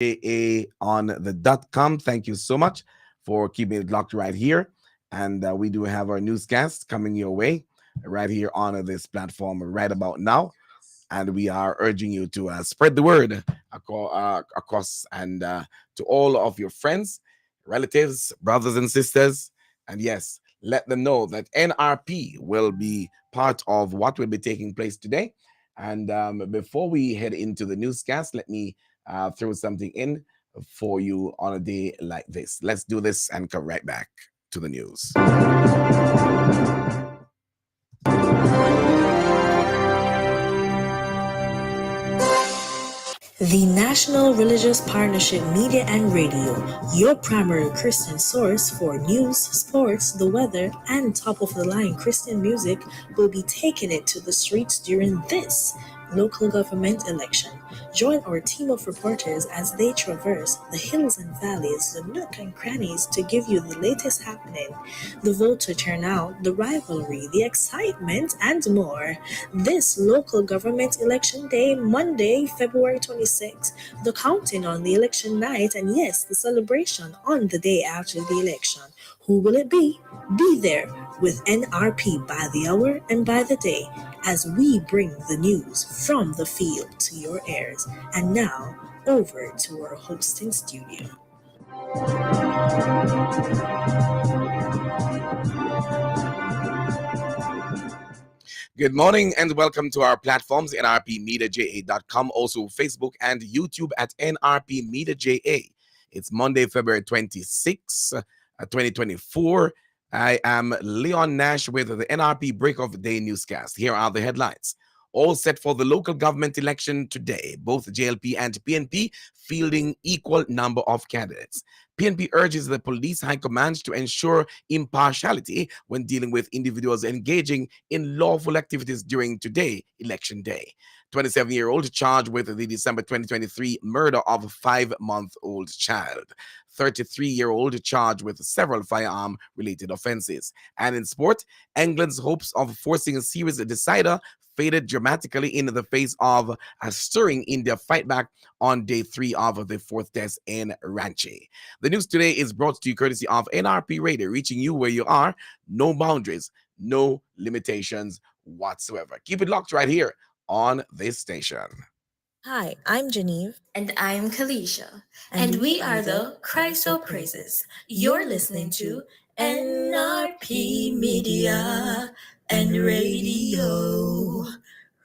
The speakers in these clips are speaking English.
on the .com. Thank you so much for keeping it locked right here. And we do have our newscast coming your way right here on this platform right about now. And we are urging you to spread the word across and to all of your friends, relatives, brothers and sisters. And yes, let them know that NRP will be part of what will be taking place today. And before we head into the newscast, let me throw something in for you on a day like this. Let's do this and come right back to the news. The National Religious Partnership Media and Radio, your primary Christian source for news, sports, the weather, and top-of-the-line Christian music, will be taking it to the streets during this local government election. Join our team of reporters as they traverse the hills and valleys, the nook and crannies to give you the latest happening, the voter turnout, the rivalry, the excitement, and more. This local government election day, Monday, February 26th, the counting on the election night, and yes, the celebration on the day after the election. Who will it be? Be there with NRP by the hour and by the day as we bring the news from the field to your ears. And now, over to our hosting studio. Good morning and welcome to our platforms, nrpmediaja.com, also Facebook and YouTube at nrpmediaja. It's Monday, February 26, 2024. I am Leon Nash with the NRP Break of the Day newscast. Here are the headlines. All set for the local government election today. Both JLP and PNP fielding equal number of candidates. PNP urges the police high command to ensure impartiality when dealing with individuals engaging in lawful activities during today, election day. 27-year-old charged with the December 2023 murder of a 5-month-old child. 33-year-old charged with several firearm-related offenses. And in sport, England's hopes of forcing a series decider faded dramatically in the face of a stirring India fight back on day 3 of the 4th test in Ranchi. The news today is brought to you courtesy of NRP Radio, reaching you where you are. No boundaries, no limitations whatsoever. Keep it locked right here on this station. Hi, I'm Genevieve. And I'm Kalisha. And we are the Christ Praises. You're listening to NRP Media and Radio.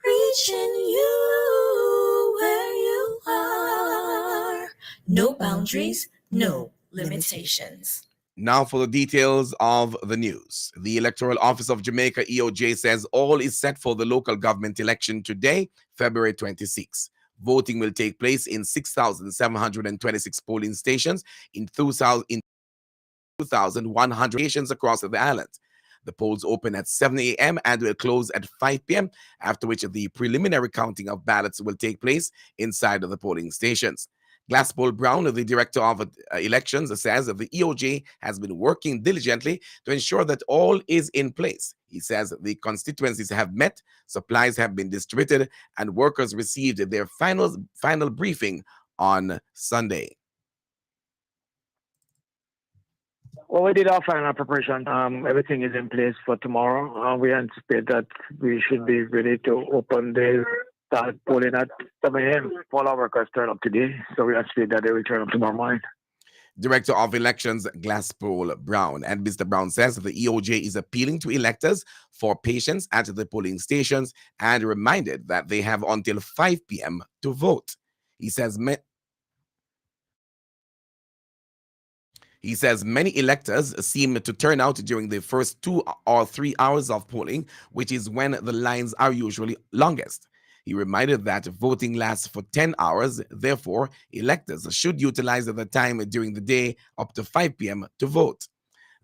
Reaching you where you are. No boundaries, no limitations. Now for the details of the news. The Electoral Office of Jamaica, EOJ, says all is set for the local government election today, February 26. Voting will take place in 6,726 polling stations in 2,100 locations across the island. The polls open at 7 a.m. and will close at 5 p.m., after which the preliminary counting of ballots will take place inside of the polling stations. Glasspool Brown, the director of elections, says that the EOJ has been working diligently to ensure that all is in place. He says the constituencies have met, supplies have been distributed, and workers received their final briefing on Sunday. Well, we did our final preparation. Everything is in place for tomorrow. We anticipate that we should be ready to open the start polling at 7 a.m. All our workers turn up today, so we anticipate that they will turn up tomorrow morning. Director of Elections Glasspool Brown. And Mr. Brown says the EOJ is appealing to electors for patience at the polling stations and reminded that they have until 5 p.m. to vote. He says many electors seem to turn out during the first 2 or 3 hours of polling, which is when the lines are usually longest. He reminded that voting lasts for 10 hours. Therefore, electors should utilize the time during the day up to 5 p.m. to vote.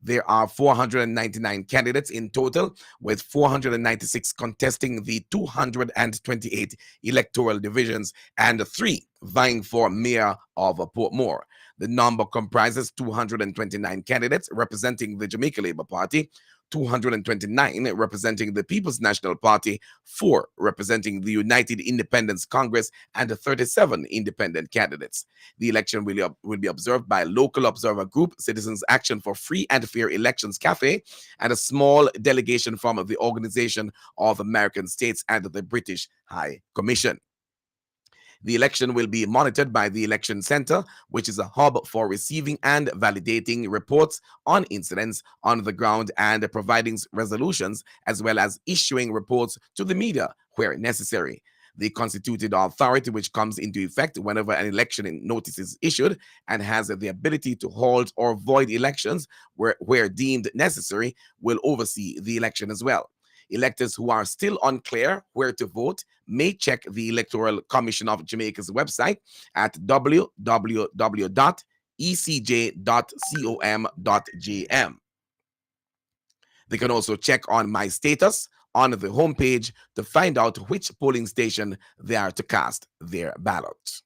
There are 499 candidates in total, with 496 contesting the 228 electoral divisions and 3 vying for mayor of Portmore. The number comprises 229 candidates representing the Jamaica Labour Party, 229 representing the People's National Party, 4 representing the United Independence Congress, and 37 independent candidates. The election will be observed by a local observer group, Citizens Action for Free and Fair Elections Cafe, and a small delegation from the Organization of American States and the British High Commission. The election will be monitored by the Election Center, which is a hub for receiving and validating reports on incidents on the ground and providing resolutions, as well as issuing reports to the media where necessary. The constituted authority, which comes into effect whenever an election notice is issued and has the ability to halt or void elections where deemed necessary, will oversee the election as well. Electors who are still unclear where to vote may check the Electoral Commission of Jamaica's website at www.ecj.com.jm. They can also check on My Status on the homepage to find out which polling station they are to cast their ballot.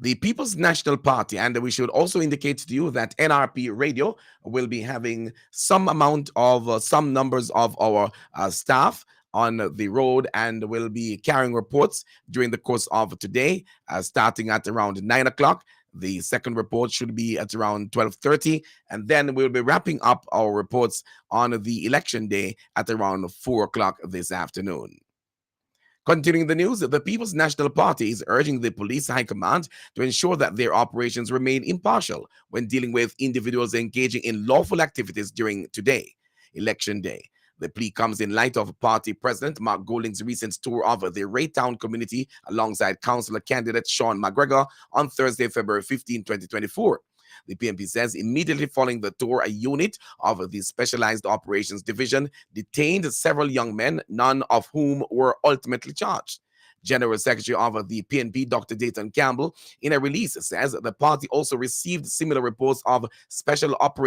The People's National Party, and we should also indicate to you that NRP Radio will be having some numbers of our staff on the road and will be carrying reports during the course of today, starting at around 9 o'clock. The second report should be at around 12:30, and then we'll be wrapping up our reports on the election day at around 4 o'clock this afternoon. Continuing the news, the People's National Party is urging the police high command to ensure that their operations remain impartial when dealing with individuals engaging in lawful activities during today, Election Day. The plea comes in light of party president Mark Golding's recent tour of the Raytown community alongside councillor candidate Sean McGregor on Thursday, February 15, 2024. The PNP says immediately following the tour, a unit of the Specialized Operations Division detained several young men, none of whom were ultimately charged. General Secretary of the PNP, Dr. Dayton Campbell, in a release says the party also received similar reports of special ops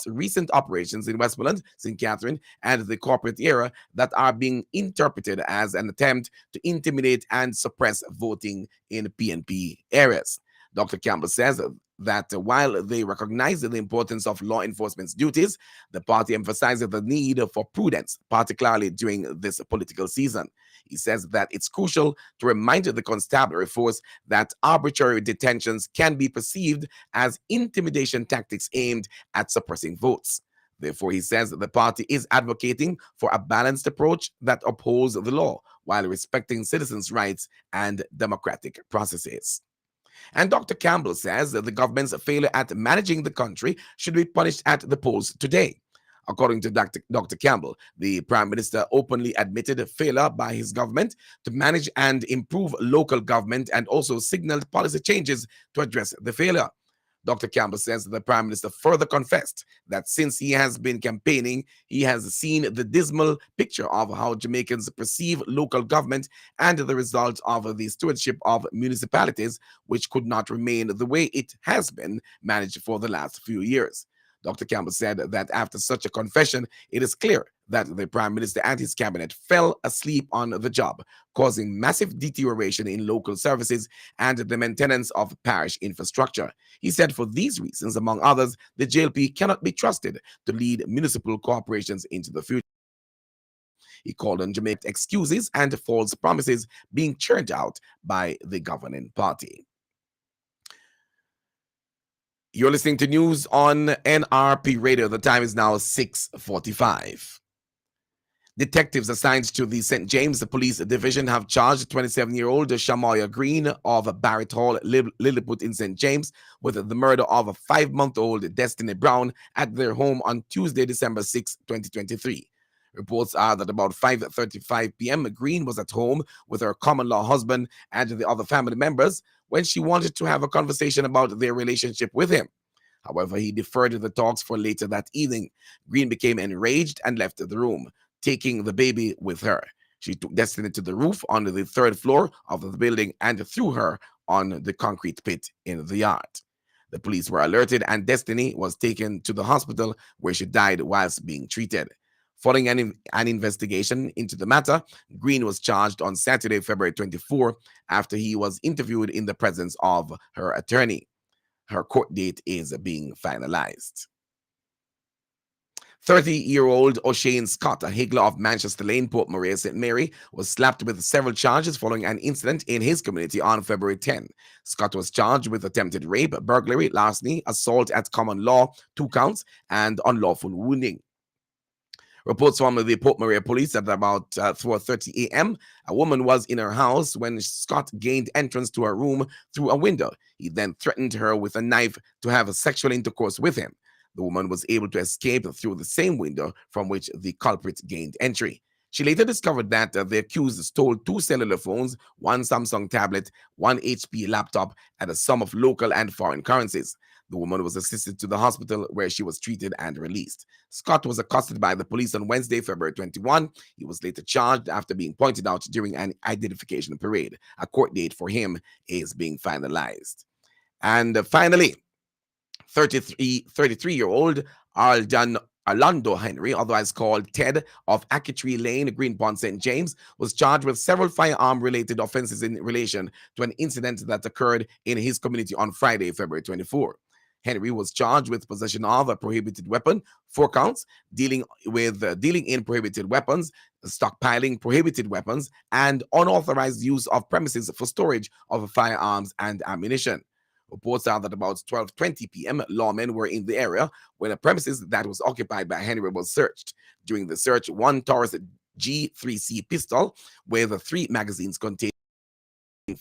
recent operations in Westmoreland, St. Catherine, and the corporate area that are being interpreted as an attempt to intimidate and suppress voting in PNP areas. Dr. Campbell says that while they recognize the importance of law enforcement's duties, the party emphasizes the need for prudence, particularly during this political season. He says that it's crucial to remind the constabulary force that arbitrary detentions can be perceived as intimidation tactics aimed at suppressing votes. Therefore, he says that the party is advocating for a balanced approach that upholds the law while respecting citizens' rights and democratic processes. And Dr. Campbell says that the government's failure at managing the country should be punished at the polls today. According to Dr. Campbell, the Prime Minister openly admitted failure by his government to manage and improve local government and also signaled policy changes to address the failure. Dr. Campbell says the Prime Minister further confessed that since he has been campaigning, he has seen the dismal picture of how Jamaicans perceive local government and the result of the stewardship of municipalities, which could not remain the way it has been managed for the last few years. Dr. Campbell said that after such a confession, it is clear that the Prime Minister and his cabinet fell asleep on the job, causing massive deterioration in local services and the maintenance of parish infrastructure. He said for these reasons, among others, the JLP cannot be trusted to lead municipal corporations into the future. He called on Jamaican excuses and false promises being churned out by the governing party. You're listening to news on NRP Radio. The time is now 6:45. Detectives assigned to the St. James Police Division have charged 27-year-old Shamoya Green of Barrett Hall, Lilliput in St. James with the murder of a 5-month-old Destiny Brown at their home on Tuesday, December 6, 2023. Reports are that about 5:35 p.m., Green was at home with her common-law husband and the other family members when she wanted to have a conversation about their relationship with him. However, he deferred the talks for later that evening. Green became enraged and left the room, taking the baby with her. She took Destiny to the roof on the 3rd floor of the building and threw her on the concrete pit in the yard. The police were alerted and Destiny was taken to the hospital where she died whilst being treated. Following an investigation into the matter, Green was charged on Saturday, February 24, after he was interviewed in the presence of her attorney. Her court date is being finalized. 30-year-old O'Shane Scott, a higgler of Manchester Lane, Port Maria, St. Mary, was slapped with several charges following an incident in his community on February 10. Scott was charged with attempted rape, burglary, larceny, assault at common law, 2 counts, and unlawful wounding. Reports from the Port Maria police at about 4:30 a.m. A woman was in her house when Scott gained entrance to her room through a window. He then threatened her with a knife to have a sexual intercourse with him. The woman was able to escape through the same window from which the culprit gained entry. She later discovered that the accused stole 2 cellular phones, 1 Samsung tablet, 1 HP laptop, and a sum of local and foreign currencies. The woman was assisted to the hospital where she was treated and released. Scott was accosted by the police on Wednesday, February 21. He was later charged after being pointed out during an identification parade. A court date for him is being finalized. And finally, 33-year-old Orlando Henry, otherwise called Ted, of Akitree Lane, Greenpond, St. James, was charged with several firearm-related offenses in relation to an incident that occurred in his community on Friday, February 24. Henry was charged with possession of a prohibited weapon, 4 counts, dealing in prohibited weapons, stockpiling prohibited weapons, and unauthorized use of premises for storage of firearms and ammunition. Reports are that about 12:20 p.m., lawmen were in the area when a premises that was occupied by Henry was searched. During the search, 1 Taurus G3C pistol with 3 magazines containing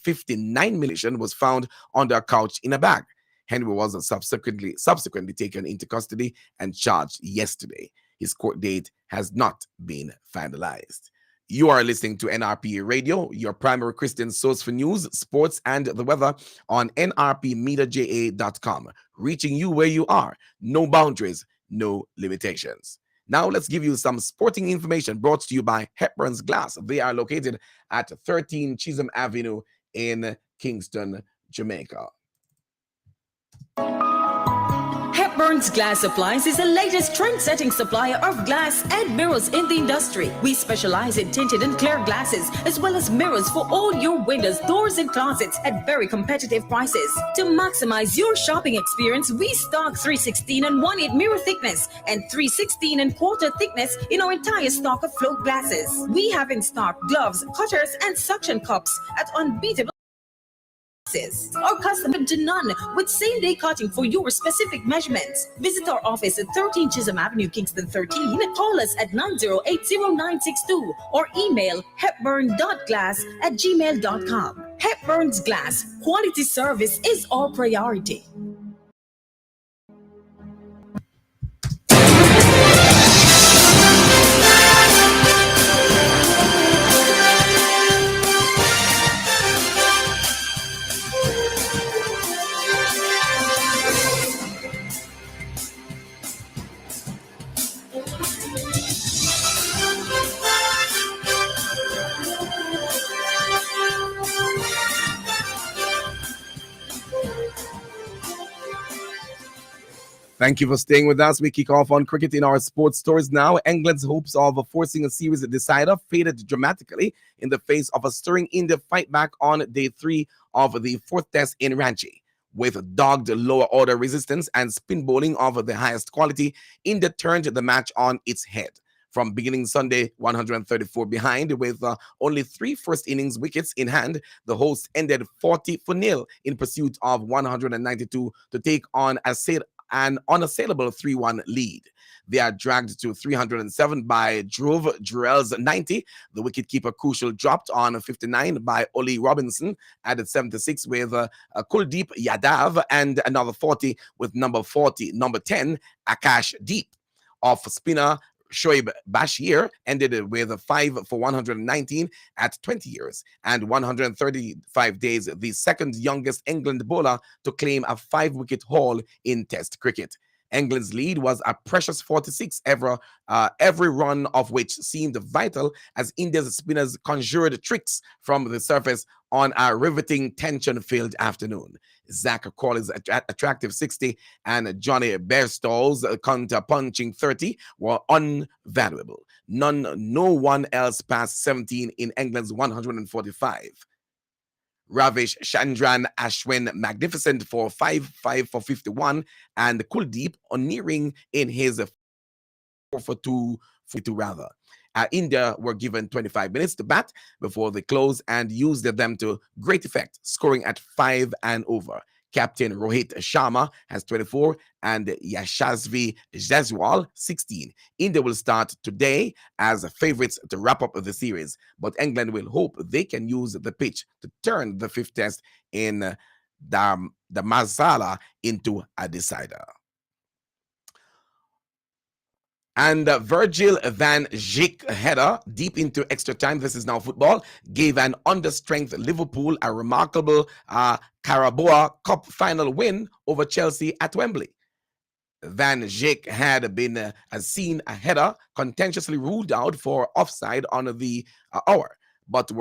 59 ammunition was found under a couch in a bag. Henry was subsequently taken into custody and charged yesterday. His court date has not been finalized. You are listening to NRP Radio, your primary Christian source for news, sports, and the weather on nrpmediaja.com, reaching you where you are. No boundaries, no limitations. Now let's give you some sporting information brought to you by Hepburn's Glass. They are located at 13 Chisholm Avenue in Kingston, Jamaica. Hepburn's Glass Supplies is the latest trend-setting supplier of glass and mirrors in the industry. We specialize in tinted and clear glasses, as well as mirrors for all your windows, doors, and closets at very competitive prices. To maximize your shopping experience, we stock 316 and 1/8 mirror thickness and 316 and quarter thickness in our entire stock of float glasses. We have in stock gloves, cutters, and suction cups at unbeatable or custom to none with same-day cutting for your specific measurements. Visit our office at 13 Chisholm Avenue, Kingston 13. Call us at 9080962 or email hepburn.glass@gmail.com. Hepburn's Glass. Quality service is our priority. Thank you for staying with us. We kick off on cricket in our sports stories now. England's hopes of forcing a series decider faded dramatically in the face of a stirring India fight back on day 3 of the 4th test in Ranchi. With dogged lower order resistance and spin bowling of the highest quality, India turned the match on its head. From beginning Sunday 134 behind with only 3 first innings wickets in hand, the hosts ended 40-0 in pursuit of 192 to take on an unassailable 3-1 lead. They are dragged to 307 by Dhruv Jurel's 90. The wicketkeeper crucial dropped on 59 by Oli Robinson, added 76 with Kuldeep Yadav, and another 40 with number 10, Akash Deep. Off spinner Shoaib Bashir ended with 5 for 119 at 20 years and 135 days, the second youngest England bowler to claim a 5-wicket haul in Test cricket. England's lead was a precious 46, every run of which seemed vital as India's spinners conjured tricks from the surface on a riveting, tension-filled afternoon. Zach Crawley's attractive 60 and Johnny Bairstow's counter-punching 30 were invaluable. No one else passed 17 in England's 145. Ravish Chandran Ashwin magnificent for 5 for 51, and Kuldeep nearing in his 4 for 2 rather. India were given 25 minutes to bat before they closed and used them to great effect, scoring at 5 and over. Captain Rohit Sharma has 24 and Yashasvi Jaiswal 16. India will start today as favorites to wrap up the series, but England will hope they can use the pitch to turn the fifth test in the Masala into a decider. And Virgil van Dijk header deep into extra time. This is now football. Gave an understrength Liverpool a remarkable Carabao Cup final win over Chelsea at Wembley. Van Dijk had been seen a header contentiously ruled out for offside on the hour, but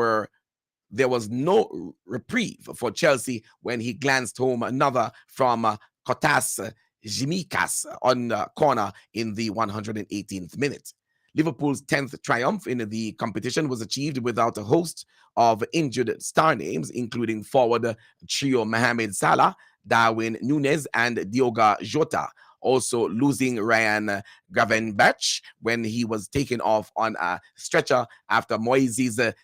there was no reprieve for Chelsea when he glanced home another from Kotas Jimikas on the corner in the 118th minute. Liverpool's 10th triumph in the competition was achieved without a host of injured star names, including forward trio Mohamed Salah, Darwin Núñez, and Diogo Jota, also losing Ryan Gravenberch when he was taken off on a stretcher after Moises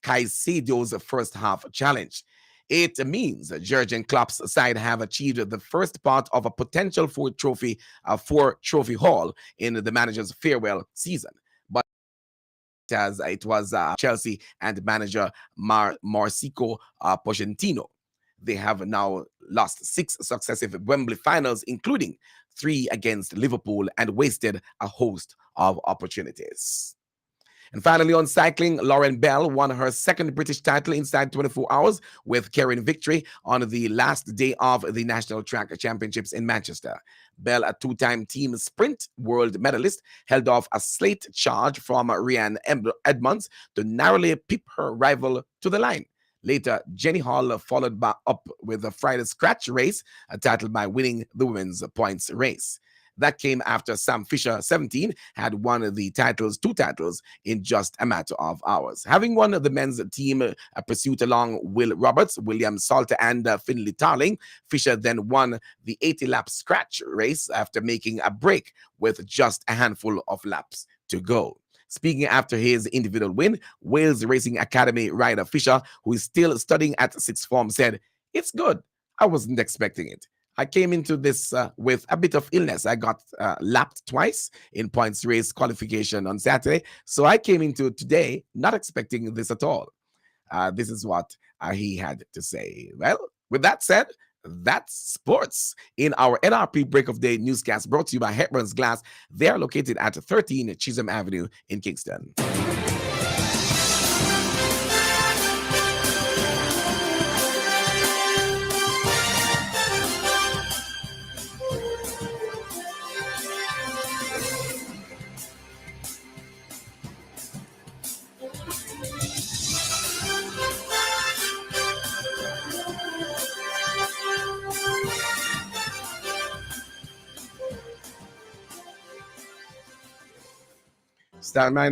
Caicedo's first half challenge. It means Jurgen Klopp's side have achieved the first part of a potential four-trophy haul in the manager's farewell season. But as it was Chelsea and manager Mauricio Pochettino. They have now lost 6 successive Wembley finals, including 3 against Liverpool, and wasted a host of opportunities. And finally, on cycling, Lauren Bell won her second British title inside 24 hours with carrying victory on the last day of the National Track Championships in Manchester. Bell, a 2-time team sprint world medalist, held off a slate charge from Rhiannon Edmonds to narrowly pip her rival to the line. Later, Jenny Hall followed up with a Friday scratch race, titled by winning the women's points race. That came after Sam Fisher, 17, had won the 2 titles in just a matter of hours. Having won the men's team pursuit along Will Roberts, William Salter, and Finley Tarling, Fisher then won the 80-lap scratch race after making a break with just a handful of laps to go. Speaking after his individual win, Wales Racing Academy rider Fisher, who is still studying at 6th form, said, "It's good. I wasn't expecting it. I came into this with a bit of illness. I got lapped twice in points race qualification on Saturday. So I came into today not expecting this at all." This is what he had to say. Well, with that said, that's sports in our NRP Break of Day newscast, brought to you by Hepburn's Glass. They are located at 13 Chisholm Avenue in Kingston. Stand by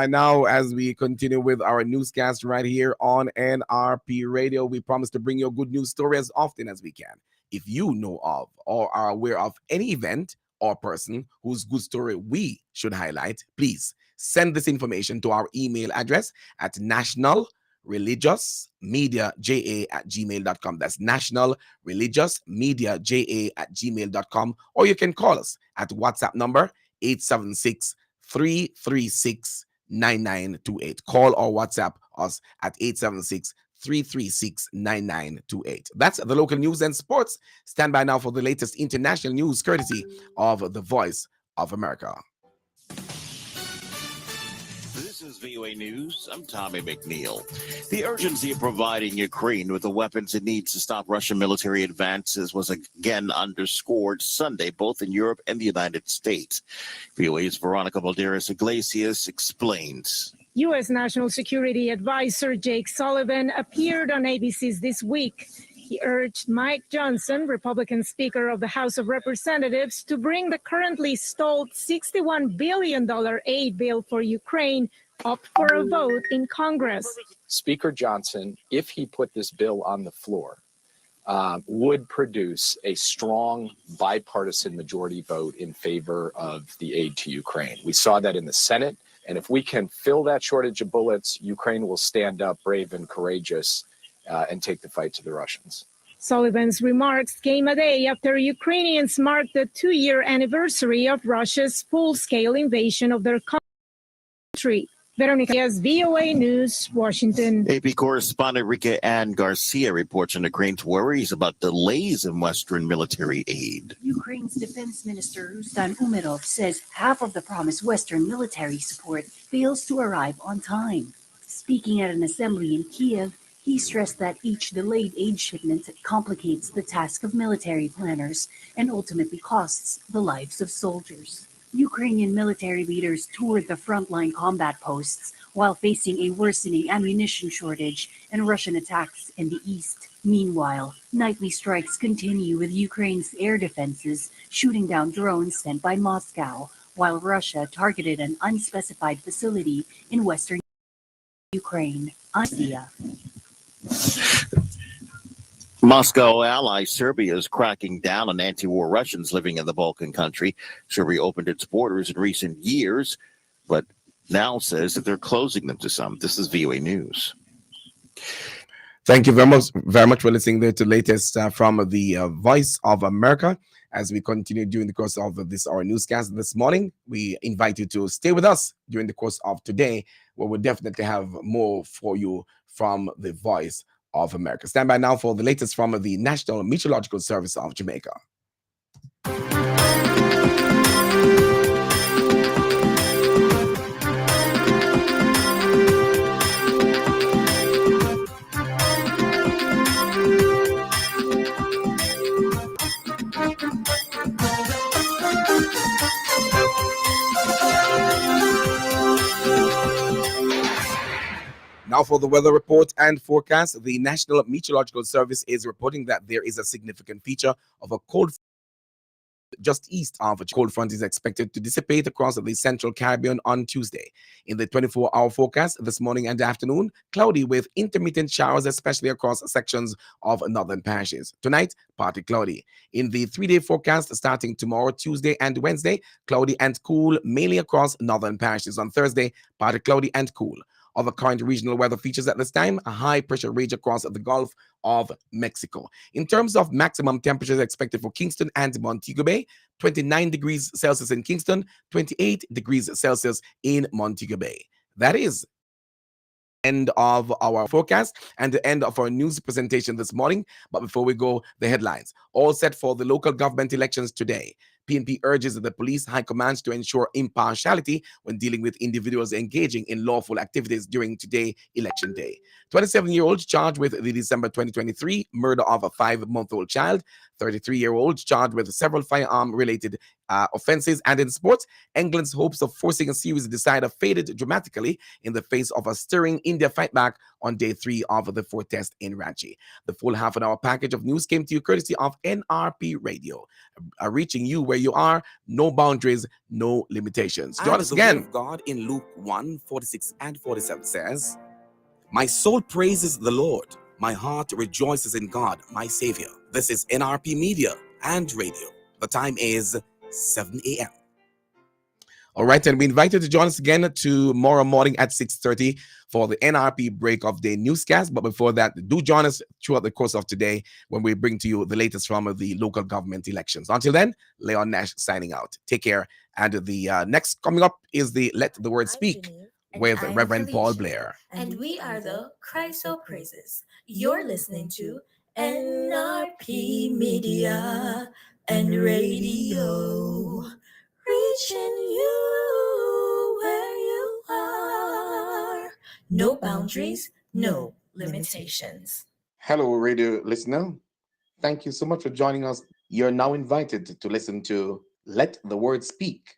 now as we continue with our newscast right here on NRP Radio. We promise to bring you a good news story as often as we can. If you know of or are aware of any event or person whose good story we should highlight, please send this information to our email address at nationalreligiousmediaja@gmail.com. That's nationalreligiousmediaja@gmail.com. Or you can call us at WhatsApp number 876-336-9928. Call or WhatsApp us at 876-336-9928. That's the local news and sports. Stand by now for the latest international news, courtesy of the Voice of America. This is VOA News. I'm Tommy McNeil. The urgency of providing Ukraine with the weapons it needs to stop Russian military advances was again underscored Sunday, both in Europe and the United States. VOA's Veronica Balderas Iglesias explains. U.S. National Security Advisor Jake Sullivan appeared on ABC's This Week. He urged Mike Johnson, Republican Speaker of the House of Representatives, to bring the currently stalled $61 billion aid bill for Ukraine up for a vote in Congress. Speaker Johnson, if he put this bill on the floor, would produce a strong bipartisan majority vote in favor of the aid to Ukraine. We saw that in the Senate. And if we can fill that shortage of bullets, Ukraine will stand up brave and courageous and take the fight to the Russians. Sullivan's remarks came a day after Ukrainians marked the 2-year anniversary of Russia's full-scale invasion of their country. Veronica, VOA News, Washington. AP correspondent Rika Ann Garcia reports on Ukraine's worries about delays in Western military aid. Ukraine's Defense Minister Rustan Umerov says half of the promised Western military support fails to arrive on time. Speaking at an assembly in Kiev, he stressed that each delayed aid shipment complicates the task of military planners and ultimately costs the lives of soldiers. Ukrainian military leaders toured the frontline combat posts while facing a worsening ammunition shortage and Russian attacks in the east. Meanwhile, nightly strikes continue with Ukraine's air defenses shooting down drones sent by Moscow, while Russia targeted an unspecified facility in western Ukraine. Asia. Moscow ally Serbia is cracking down on anti-war Russians living in the Balkan country. Serbia opened its borders in recent years, but now says that they're closing them to some. This is VOA News. Thank you very much for listening there to the latest from the Voice of America. As we continue during the course of our newscast this morning, we invite you to stay with us during the course of today, where we'll definitely have more for you from the Voice of America. Stand by now for the latest from the National Meteorological Service of Jamaica. Now for the weather report and forecast. The National Meteorological Service is reporting that there is a significant feature of a cold just east of a cold front is expected to dissipate across the central Caribbean on Tuesday. In the 24-hour forecast this morning and afternoon, cloudy with intermittent showers, especially across sections of northern parishes. Tonight, partly cloudy. In the 3-day forecast starting tomorrow, Tuesday and Wednesday, cloudy and cool mainly across northern parishes. On Thursday, partly cloudy and cool. Other current regional weather features at this time: a high pressure ridge across the Gulf of Mexico. In terms of maximum temperatures expected for Kingston and Montego Bay, 29 degrees Celsius in Kingston, 28 degrees Celsius in Montego Bay. That is end of our forecast and the end of our news presentation this morning. But before we go, the headlines. All set for the local government elections today. PNP urges the police high commands to ensure impartiality when dealing with individuals engaging in lawful activities during today, election day. 27-year-old charged with the December 2023 murder of a 5-month-old child. 33-year-old charged with several firearm-related offenses. And in sports, England's hopes of forcing a series decider faded dramatically in the face of a stirring India fight back on day 3 of the 4th test in Ranchi. The full half-an-hour package of news came to you courtesy of NRP Radio, reaching you where you are, no boundaries, no limitations. Join us again. God in Luke 1:46 and 47 says, "My soul praises the Lord. My heart rejoices in God, my Savior." This is NRP Media and Radio. The time is 7 a.m. All right, and we invite you to join us again tomorrow morning at 6:30 for the NRP Break of Day newscast. But before that, do join us throughout the course of today when we bring to you the latest from the local government elections. Until then, Leon Nash signing out. Take care. And the next coming up is the Let the Word Speak with Reverend Paul Blair. And we are the Christ So Praises. You're listening to NRP Media and Radio. Reaching you where you are. No boundaries, no limitations. Hello, radio listener. Thank you so much for joining us. You're now invited to listen to Let the Word Speak